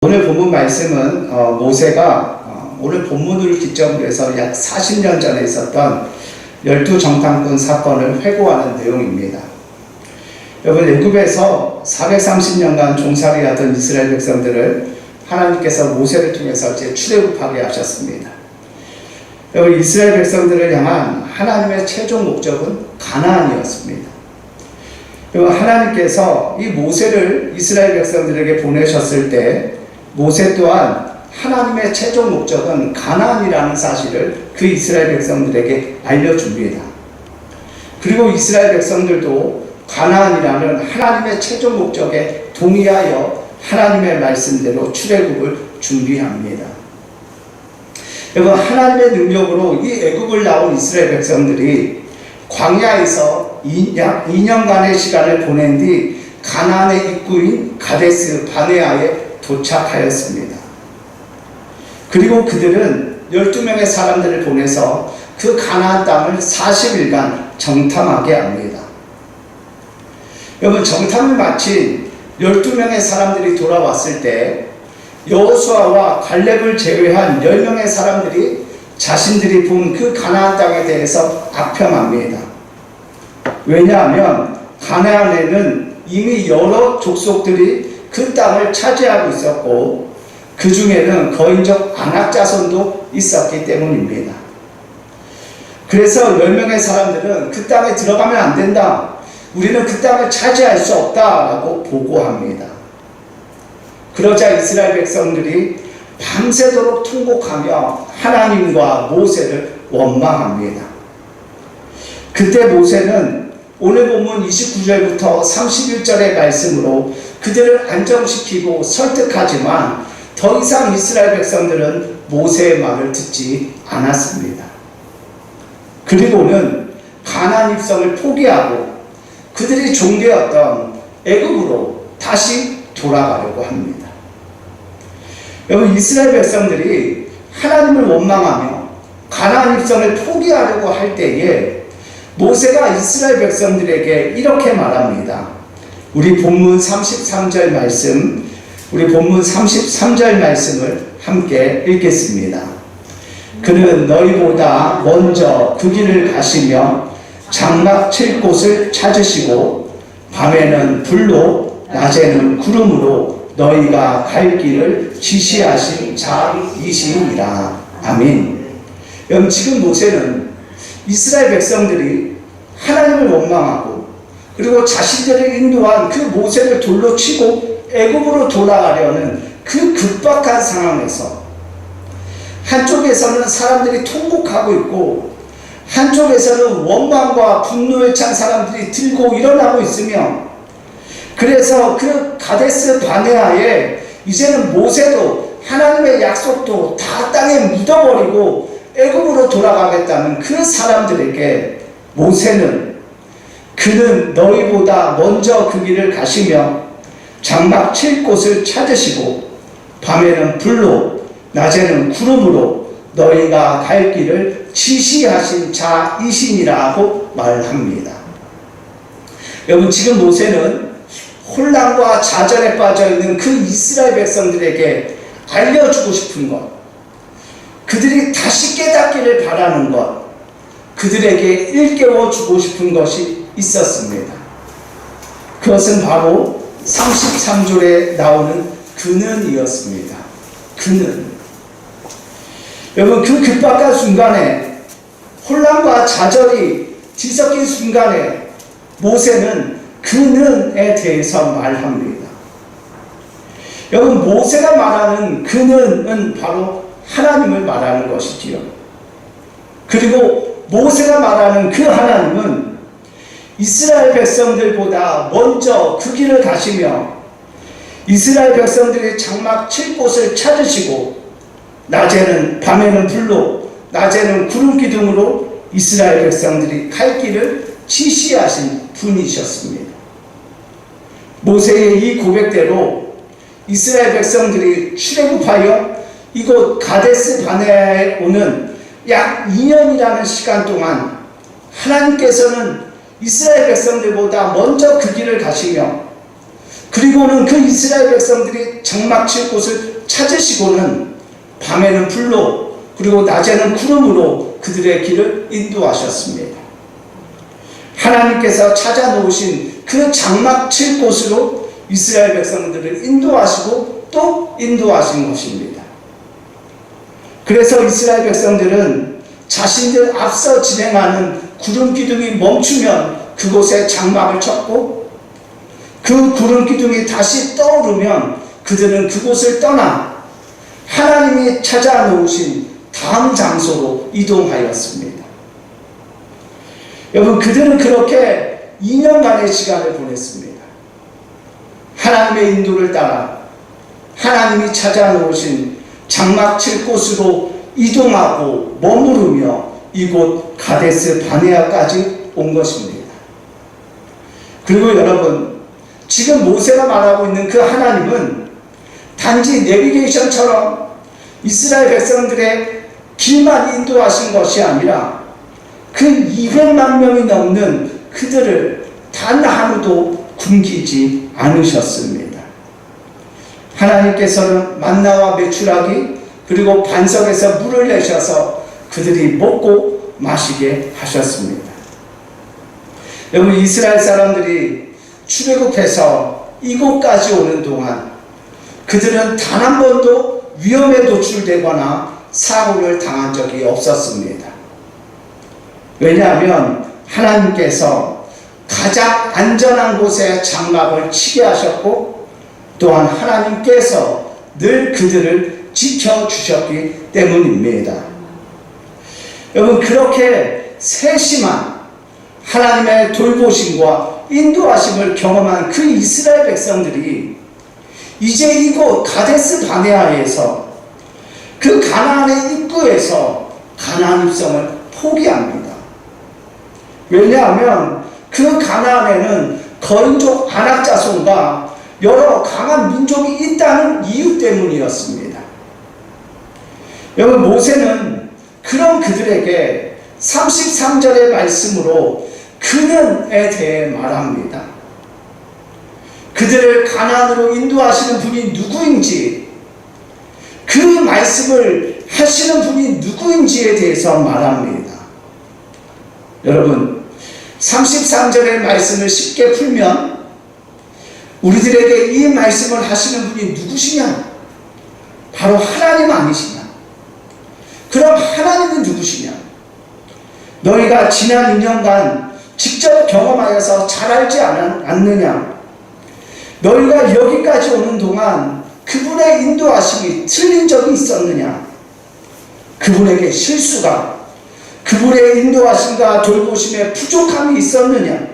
오늘 본문 말씀은 모세가 오늘 본문을 기점으로 해서 약 40년 전에 있었던 12정탐꾼 사건을 회고하는 내용입니다. 여러분, 애굽에서 430년간 종살이하던 이스라엘 백성들을 하나님께서 모세를 통해서 이제 출애굽하게 하셨습니다. 여러분, 이스라엘 백성들을 향한 하나님의 최종 목적은 가나안이었습니다. 여러분, 하나님께서 이 모세를 이스라엘 백성들에게 보내셨을 때 모세 또한 하나님의 최종 목적은 가나안이라는 사실을 그 이스라엘 백성들에게 알려줍니다. 그리고 이스라엘 백성들도 가나안이라는 하나님의 최종 목적에 동의하여 하나님의 말씀대로 출애굽을 준비합니다. 여러분, 하나님의 능력으로 이 애굽을 나온 이스라엘 백성들이 광야에서 약 2년간의 시간을 보낸 뒤 가나안의 입구인 가데스 바네아에 도착하였습니다. 그리고 그들은 12명의 사람들을 보내서 그 가나안 땅을 40일간 정탐하게 합니다. 여러분, 정탐을 마친 12명의 사람들이 돌아왔을 때 여호수아와 갈렙을 제외한 10명의 사람들이 자신들이 본 그 가나안 땅에 대해서 악평합니다. 왜냐하면 가나안에는 이미 여러 족속들이 그 땅을 차지하고 있었고 그 중에는 거인적 안악자손도 있었기 때문입니다. 그래서 10명의 사람들은 그 땅에 들어가면 안 된다, 우리는 그 땅을 차지할 수 없다라고 보고합니다. 그러자 이스라엘 백성들이 밤새도록 통곡하며 하나님과 모세를 원망합니다. 그때 모세는 오늘 본문 29절부터 31절의 말씀으로 그들을 안정시키고 설득하지만 더 이상 이스라엘 백성들은 모세의 말을 듣지 않았습니다. 그리고는 가나안 입성을 포기하고 그들이 종되었던 애굽으로 다시 돌아가려고 합니다. 여러분, 이스라엘 백성들이 하나님을 원망하며 가나안 입성을 포기하려고 할 때에 모세가 이스라엘 백성들에게 이렇게 말합니다. 우리 본문 33절 말씀을 함께 읽겠습니다. 그는 너희보다 먼저 그 길을 가시며 장막 칠 곳을 찾으시고 밤에는 불로 낮에는 구름으로 너희가 갈 길을 지시하신 자이시니라. 아멘. 여러분, 지금 모세는 이스라엘 백성들이 하나님을 원망하고 그리고 자신들을 인도한 그 모세를 돌로 치고 애굽으로 돌아가려는 그 급박한 상황에서 한쪽에서는 사람들이 통곡하고 있고 한쪽에서는 원망과 분노에 찬 사람들이 들고 일어나고 있으며, 그래서 그 가데스 바네아에 이제는 모세도 하나님의 약속도 다 땅에 묻어버리고 애굽으로 돌아가겠다는 그 사람들에게 모세는 그는 너희보다 먼저 그 길을 가시며 장막 칠 곳을 찾으시고 밤에는 불로 낮에는 구름으로 너희가 갈 길을 지시하신 자이시니라고 말합니다. 여러분, 지금 모세는 혼란과 좌절에 빠져있는 그 이스라엘 백성들에게 알려주고 싶은 것, 그들이 다시 깨닫기를 바라는 것, 그들에게 일깨워주고 싶은 것이 있었습니다. 그것은 바로 33절에 나오는 그는이었습니다. 그는. 여러분, 그 급박한 순간에, 혼란과 좌절이 뒤섞인 순간에 모세는 그는에 대해서 말합니다. 여러분, 모세가 말하는 그는은 바로 하나님을 말하는 것이지요. 그리고 모세가 말하는 그 하나님은 이스라엘 백성들보다 먼저 그 길을 가시며 이스라엘 백성들이 장막 칠 곳을 찾으시고 밤에는 불로 낮에는 구름 기둥으로 이스라엘 백성들이 갈 길을 지시하신 분이셨습니다. 모세의 이 고백대로 이스라엘 백성들이 출애굽하여 이곳 가데스 바네아에 오는 약 2년이라는 시간 동안 하나님께서는 이스라엘 백성들보다 먼저 그 길을 가시며 그리고는 그 이스라엘 백성들이 장막 칠 곳을 찾으시고는 밤에는 불로 그리고 낮에는 구름으로 그들의 길을 인도하셨습니다. 하나님께서 찾아 놓으신 그 장막 칠 곳으로 이스라엘 백성들을 인도하시고 또 인도하신 것입니다. 그래서 이스라엘 백성들은 자신들 앞서 진행하는 구름 기둥이 멈추면 그곳에 장막을 쳤고, 그 구름 기둥이 다시 떠오르면 그들은 그곳을 떠나 하나님이 찾아 놓으신 다음 장소로 이동하였습니다. 여러분, 그들은 그렇게 2년간의 시간을 보냈습니다. 하나님의 인도를 따라 하나님이 찾아 놓으신 장막 칠 곳으로 이동하고 머무르며 이곳 가데스 바네아까지 온 것입니다. 그리고 여러분, 지금 모세가 말하고 있는 그 하나님은 단지 내비게이션처럼 이스라엘 백성들의 길만 인도하신 것이 아니라 그 200만 명이 넘는 그들을 단 하루도 굶기지 않으셨습니다. 하나님께서는 만나와 메추라기 그리고 반석에서 물을 내셔서 그들이 먹고 마시게 하셨습니다. 여러분, 이스라엘 사람들이 출애굽해서 이곳까지 오는 동안 그들은 단 한 번도 위험에 노출되거나 사고를 당한 적이 없었습니다. 왜냐하면 하나님께서 가장 안전한 곳에 장막을 치게 하셨고, 또한 하나님께서 늘 그들을 지켜주셨기 때문입니다. 여러분, 그렇게 세심한 하나님의 돌보심과 인도하심을 경험한 그 이스라엘 백성들이 이제 이곳 가데스 바네아에서 그 가나안의 입구에서 가나안 입성을 포기합니다. 왜냐하면 그 가나안에는 거인족 아낙 자손과 여러 강한 민족이 있다는 이유 때문이었습니다. 여러분, 모세는 그런 그들에게 33절의 말씀으로 그는에 대해 말합니다. 그들을 가나안으로 인도하시는 분이 누구인지, 그 말씀을 하시는 분이 누구인지에 대해서 말합니다. 여러분, 33절의 말씀을 쉽게 풀면 우리들에게 이 말씀을 하시는 분이 누구시냐? 바로 하나님 아니시냐? 그럼 하나님은 누구시냐? 너희가 지난 2년간 직접 경험하여서 잘 알지 않느냐? 너희가 여기까지 오는 동안 그분의 인도하심이 틀린 적이 있었느냐? 그분에게 실수가, 그분의 인도하심과 돌보심에 부족함이 있었느냐?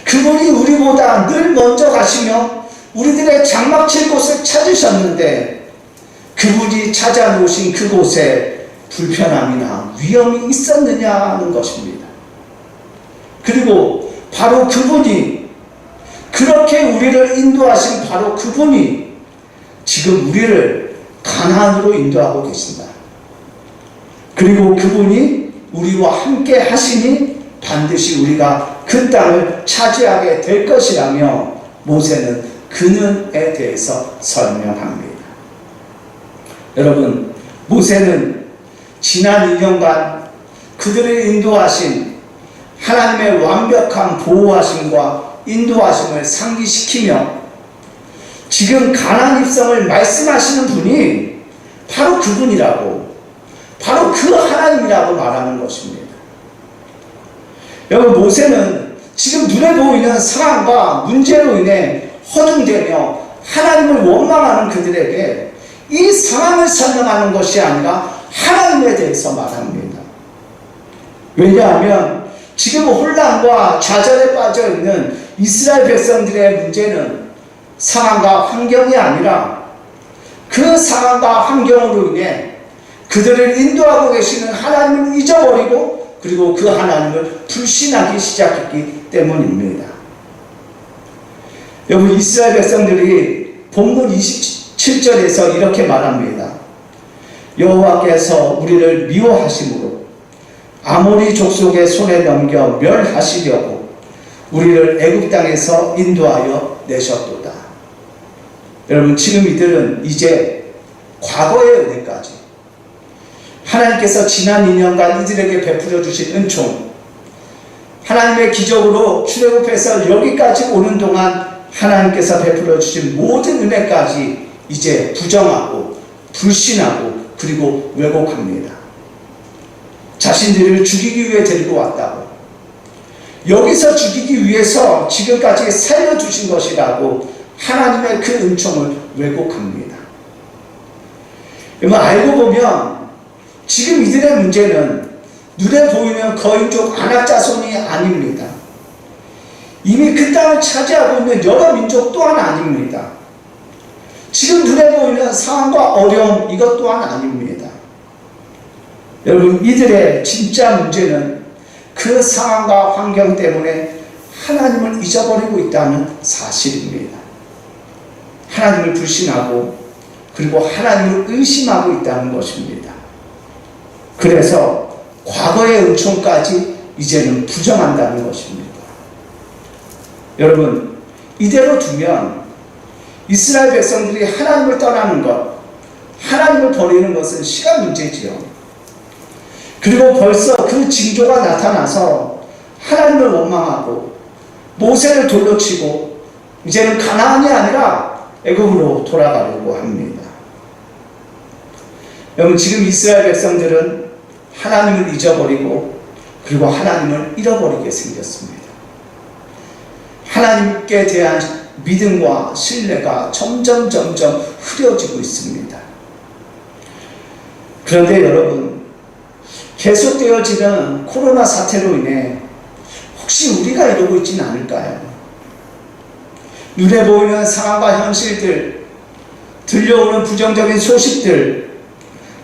그분이 우리보다 늘 먼저 가시며 우리들의 장막 칠 곳을 찾으셨는데 그분이 찾아 놓으신 그곳에 불편함이나 위험이 있었느냐는 것입니다. 그리고 바로 그분이, 그렇게 우리를 인도하신 바로 그분이 지금 우리를 가나안으로 인도하고 계신다. 그리고 그분이 우리와 함께 하시니 반드시 우리가 그 땅을 차지하게 될 것이라며 모세는 그는에 대해서 설명합니다. 여러분, 모세는 지난 2년간 그들을 인도하신 하나님의 완벽한 보호하심과 인도하심을 상기시키며 지금 가나안 입성을 말씀하시는 분이 바로 그분이라고, 바로 그 하나님이라고 말하는 것입니다. 여러분, 모세는 지금 눈에 보이는 상황과 문제로 인해 허둥대며 하나님을 원망하는 그들에게 이 상황을 설명하는 것이 아니라 하나님에 대해서 말합니다. 왜냐하면 지금 혼란과 좌절에 빠져 있는 이스라엘 백성들의 문제는 상황과 환경이 아니라 그 상황과 환경으로 인해 그들을 인도하고 계시는 하나님을 잊어버리고 그리고 그 하나님을 불신하기 시작했기 때문입니다. 여러분, 이스라엘 백성들이 본문 27절에서 이렇게 말합니다. 여호와께서 우리를 미워하심으로 아모리 족속의 손에 넘겨 멸하시려고 우리를 애굽 땅에서 인도하여 내셨도다. 여러분, 지금 이들은 이제 과거의 은혜까지 하나님께서 지난 2년간 이들에게 베풀어 주신 은총, 하나님의 기적으로 출애굽해서 여기까지 오는 동안 하나님께서 베풀어 주신 모든 은혜까지 이제 부정하고 불신하고 그리고 왜곡합니다. 자신들을 죽이기 위해 데리고 왔다고, 여기서 죽이기 위해서 지금까지 살려주신 것이라고 하나님의 그 은총을 왜곡합니다. 여러분, 알고 보면 지금 이들의 문제는 눈에 보이는 거인족 아낙자손이 아닙니다. 이미 그 땅을 차지하고 있는 여러 민족 또한 아닙니다. 지금 눈에 보이는 상황과 어려움 이것 또한 아닙니다. 여러분, 이들의 진짜 문제는 그 상황과 환경 때문에 하나님을 잊어버리고 있다는 사실입니다. 하나님을 불신하고 그리고 하나님을 의심하고 있다는 것입니다. 그래서 과거의 은총까지 이제는 부정한다는 것입니다. 여러분, 이대로 두면 이스라엘 백성들이 하나님을 떠나는 것, 하나님을 버리는 것은 시간 문제지요. 그리고 벌써 그 징조가 나타나서 하나님을 원망하고 모세를 돌로 치고 이제는 가나안이 아니라 애굽으로 돌아가려고 합니다. 여러분, 지금 이스라엘 백성들은 하나님을 잊어버리고 그리고 하나님을 잃어버리게 생겼습니다. 하나님께 대한 믿음과 신뢰가 점점 흐려지고 있습니다. 그런데 여러분, 계속되어지는 코로나 사태로 인해 혹시 우리가 이러고 있지는 않을까요? 눈에 보이는 상황과 현실들, 들려오는 부정적인 소식들,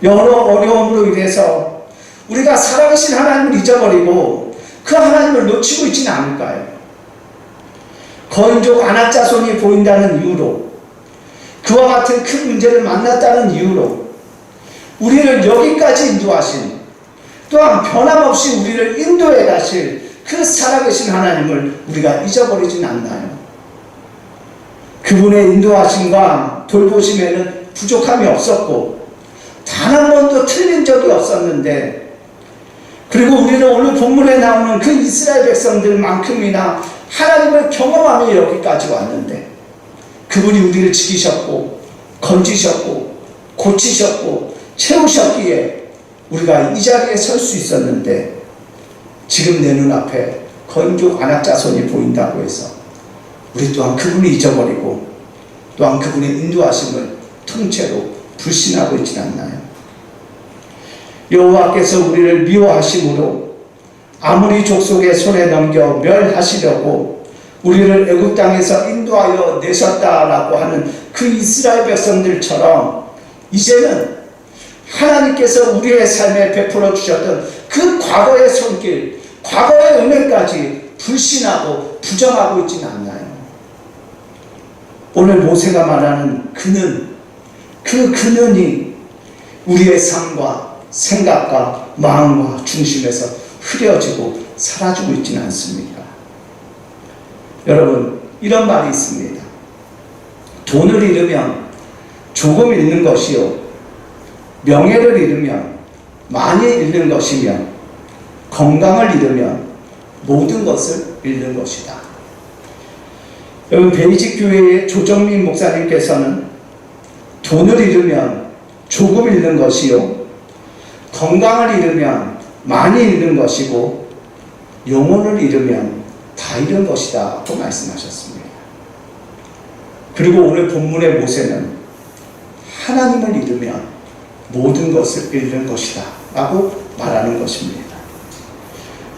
여러 어려움으로 인해서 우리가 살아계신 하나님을 잊어버리고 그 하나님을 놓치고 있지는 않을까요? 거인족 아낙자손이 보인다는 이유로, 그와 같은 큰 문제를 만났다는 이유로 우리를 여기까지 인도하신, 또한 변함없이 우리를 인도해 가실 그 살아계신 하나님을 우리가 잊어버리진 않나요? 그분의 인도하심과 돌보심에는 부족함이 없었고 단 한 번도 틀린 적이 없었는데, 그리고 우리는 오늘 본문에 나오는 그 이스라엘 백성들만큼이나 하나님을 경험하며 여기까지 왔는데 그분이 우리를 지키셨고 건지셨고 고치셨고 채우셨기에 우리가 이 자리에 설 수 있었는데, 지금 내 눈앞에 거인족 아낙자손이 보인다고 해서 우리 또한 그분을 잊어버리고 또한 그분의 인도하심을 통째로 불신하고 있지 않나요? 여호와께서 우리를 미워하심으로 아무리 족속의 손에 넘겨 멸하시려고 우리를 애굽 땅에서 인도하여 내셨다라고 하는 그 이스라엘 백성들처럼 이제는 하나님께서 우리의 삶에 베풀어 주셨던 그 과거의 손길, 과거의 은혜까지 불신하고 부정하고 있지는 않나요? 오늘 모세가 말하는 그는, 그 그는이 우리의 삶과 생각과 마음과 중심에서 흐려지고 사라지고 있지는 않습니까? 여러분, 이런 말이 있습니다. 돈을 잃으면 조금 잃는 것이요, 명예를 잃으면 많이 잃는 것이며, 건강을 잃으면 모든 것을 잃는 것이다. 여러분, 베이직 교회의 조정민 목사님께서는 돈을 잃으면 조금 잃는 것이요, 건강을 잃으면 많이 잃는 것이고, 영혼을 잃으면 다 잃은 것이다 또 말씀하셨습니다. 그리고 오늘 본문의 모세는 하나님을 잃으면 모든 것을 잃는 것이다 라고 말하는 것입니다.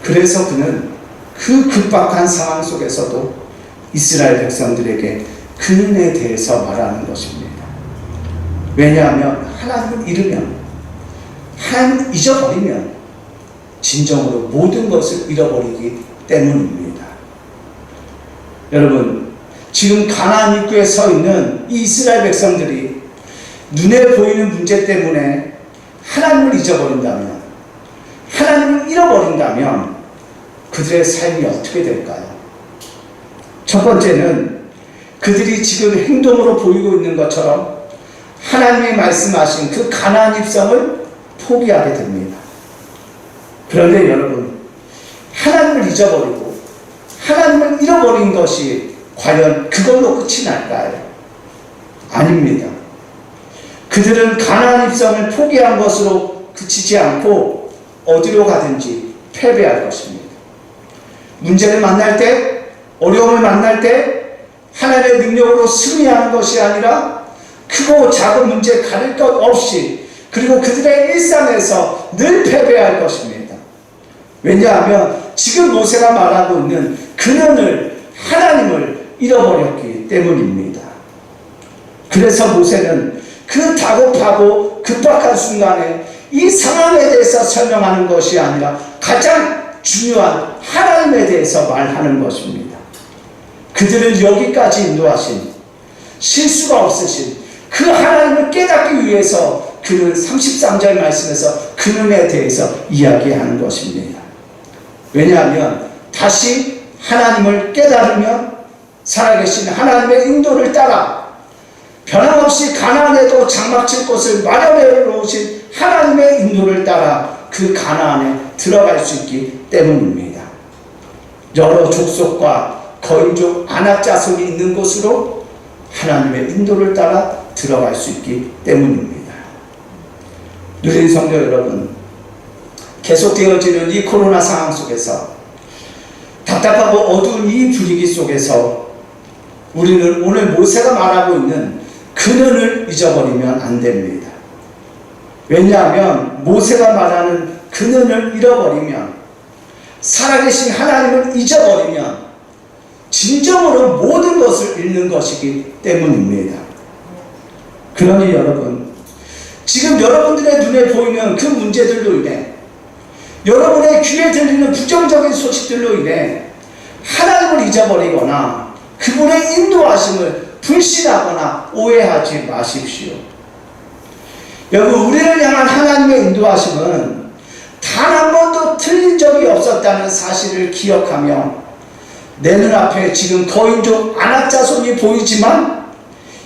그래서 그는 그 급박한 상황 속에서도 이스라엘 백성들에게 그 은혜에 대해서 말하는 것입니다. 왜냐하면 하나님을 잃으면, 하나님을 잊어버리면 진정으로 모든 것을 잃어버리기 때문입니다. 여러분, 지금 가나안 입구에 서 있는 이 이스라엘 백성들이 눈에 보이는 문제 때문에 하나님을 잊어버린다면, 하나님을 잃어버린다면 그들의 삶이 어떻게 될까요? 첫 번째는 그들이 지금 행동으로 보이고 있는 것처럼 하나님이 말씀하신 그 가나안 입성을 포기하게 됩니다. 그런데 여러분, 하나님을 잊어버리고 하나님을 잃어버린 것이 과연 그걸로 끝이 날까요? 아닙니다. 그들은 가나안 입성을 포기한 것으로 그치지 않고 어디로 가든지 패배할 것입니다. 문제를 만날 때, 어려움을 만날 때 하나님의 능력으로 승리하는 것이 아니라 크고 작은 문제 가릴 것 없이, 그리고 그들의 일상에서 늘 패배할 것입니다. 왜냐하면 지금 모세가 말하고 있는 그는을, 하나님을 잃어버렸기 때문입니다. 그래서 모세는 그 다급하고 급박한 순간에 이 상황에 대해서 설명하는 것이 아니라 가장 중요한 하나님에 대해서 말하는 것입니다. 그들을 여기까지 인도하신, 실수가 없으신 그 하나님을 깨닫기 위해서 그는 33절 말씀에서 그는에 대해서 이야기하는 것입니다. 왜냐하면 다시 하나님을 깨달으면 살아계신 하나님의 인도를 따라 변함없이 가나안에도 장막칠 곳을 마련해 놓으신 하나님의 인도를 따라 그 가나안에 들어갈 수 있기 때문입니다. 여러 족속과 거인족 아낙 자손이 있는 곳으로 하나님의 인도를 따라 들어갈 수 있기 때문입니다. 누린 성도 여러분, 계속되어지는 이 코로나 상황 속에서, 답답하고 어두운 이 분위기 속에서 우리는 오늘 모세가 말하고 있는 그는을 잊어버리면 안 됩니다. 왜냐하면 모세가 말하는 그는을 잃어버리면, 살아계신 하나님을 잊어버리면 진정으로 모든 것을 잃는 것이기 때문입니다. 그러니 여러분, 지금 여러분들의 눈에 보이는 그 문제들로 인해, 여러분의 귀에 들리는 부정적인 소식들로 인해 하나님을 잊어버리거나 그분의 인도하심을 불신하거나 오해하지 마십시오. 여러분, 우리를 향한 하나님의 인도하심은 단 한 번도 틀린 적이 없었다는 사실을 기억하며, 내 눈앞에 지금 거인족 아낙 자손이 보이지만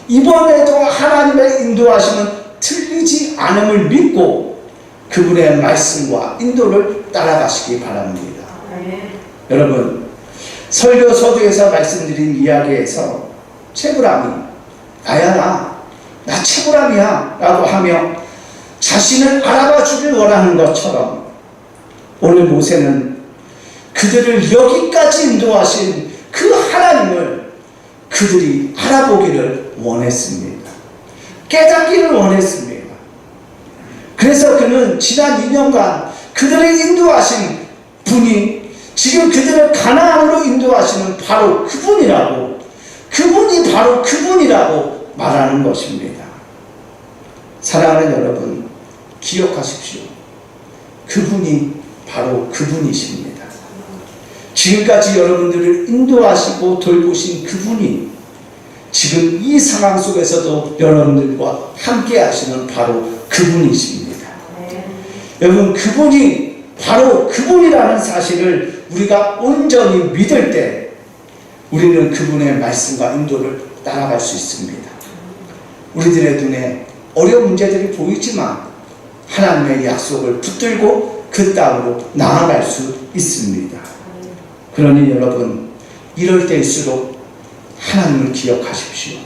이번에도 하나님의 인도하심은 틀리지 않음을 믿고 그분의 말씀과 인도를 따라가시기 바랍니다. 여러분, 설교 서두에서 말씀드린 이야기에서 채구람이 나야, 나 채구람이야 라고 하며 자신을 알아봐 주길 원하는 것처럼, 오늘 모세는 그들을 여기까지 인도하신 그 하나님을 그들이 알아보기를 원했습니다. 깨닫기를 원했습니다. 그래서 그는 지난 2년간 그들을 인도하신 분이 지금 그들을 가나안으로 인도하시는 바로 그분이라고, 그분이 바로 그분이라고 말하는 것입니다. 사랑하는 여러분, 기억하십시오. 그분이 바로 그분이십니다. 지금까지 여러분들을 인도하시고 돌보신 그분이 지금 이 상황 속에서도 여러분들과 함께 하시는 바로 그분이십니다. 여러분, 그분이 바로 그분이라는 사실을 우리가 온전히 믿을 때 우리는 그분의 말씀과 인도를 따라갈 수 있습니다. 우리들의 눈에 어려운 문제들이 보이지만 하나님의 약속을 붙들고 그 땅으로 나아갈 수 있습니다. 그러니 여러분, 이럴 때일수록 하나님을 기억하십시오.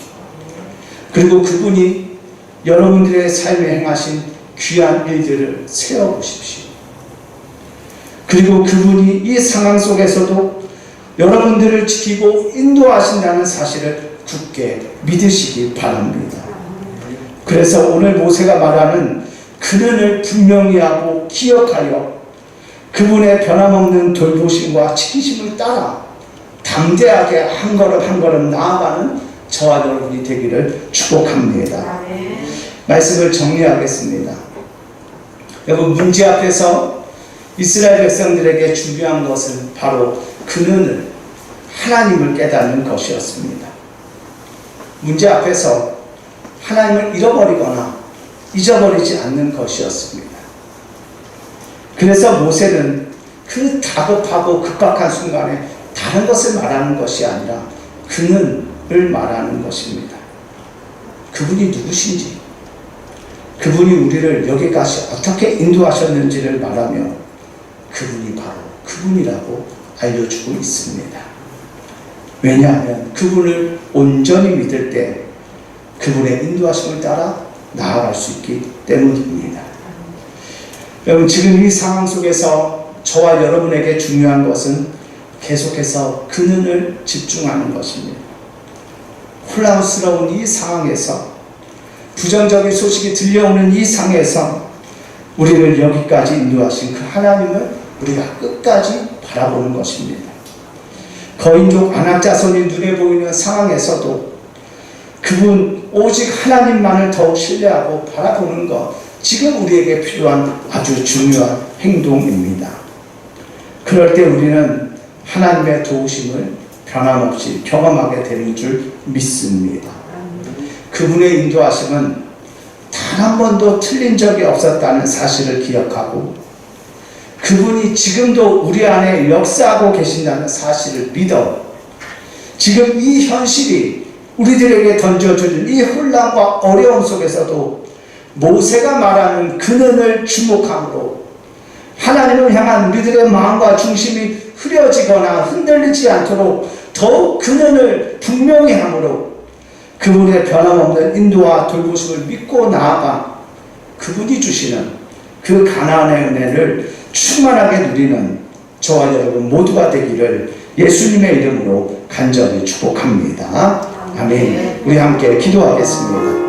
그리고 그분이 여러분들의 삶에 행하신 귀한 일들을 세워보십시오. 그리고 그분이 이 상황 속에서도 여러분들을 지키고 인도하신다는 사실을 굳게 믿으시기 바랍니다. 그래서 오늘 모세가 말하는 그는을 분명히 하고 기억하여 그분의 변함없는 돌보심과 지키심을 따라 담대하게 한 걸음 한 걸음 나아가는 저와 여러분이 되기를 축복합니다. 말씀을 정리하겠습니다. 여러분, 문제 앞에서 이스라엘 백성들에게 중요한 것은 바로 그는을, 하나님을 깨닫는 것이었습니다. 문제 앞에서 하나님을 잃어버리거나 잊어버리지 않는 것이었습니다. 그래서 모세는 그 다급하고 급박한 순간에 다른 것을 말하는 것이 아니라 그는을 말하는 것입니다. 그분이 누구신지, 그분이 우리를 여기까지 어떻게 인도하셨는지를 말하며 그분이 바로 그분이라고 알려주고 있습니다. 왜냐하면 그분을 온전히 믿을 때 그분의 인도하심을 따라 나아갈 수 있기 때문입니다. 여러분, 지금 이 상황 속에서 저와 여러분에게 중요한 것은 계속해서 그는을 집중하는 것입니다. 혼란스러운 이 상황에서, 부정적인 소식이 들려오는 이 상황에서 우리를 여기까지 인도하신 그 하나님을 우리가 끝까지 바라보는 것입니다. 거인족 안악자손이 눈에 보이는 상황에서도 그분 오직 하나님만을 더욱 신뢰하고 바라보는 것, 지금 우리에게 필요한 아주 중요한 행동입니다. 그럴 때 우리는 하나님의 도우심을 변함없이 경험하게 되는 줄 믿습니다. 그분의 인도하심은 단 한 번도 틀린 적이 없었다는 사실을 기억하고 그분이 지금도 우리 안에 역사하고 계신다는 사실을 믿어 지금 이 현실이 우리들에게 던져주는 이 혼란과 어려움 속에서도 모세가 말하는 그는을 주목함으로 하나님을 향한 우리들의 마음과 중심이 흐려지거나 흔들리지 않도록 더욱 그는을 분명히 함으로 그분의 변함없는 인도와 돌보심을 믿고 나아가 그분이 주시는 그 가나안의 은혜를 충만하게 누리는 저와 여러분 모두가 되기를 예수님의 이름으로 간절히 축복합니다. 아멘. 우리 함께 기도하겠습니다.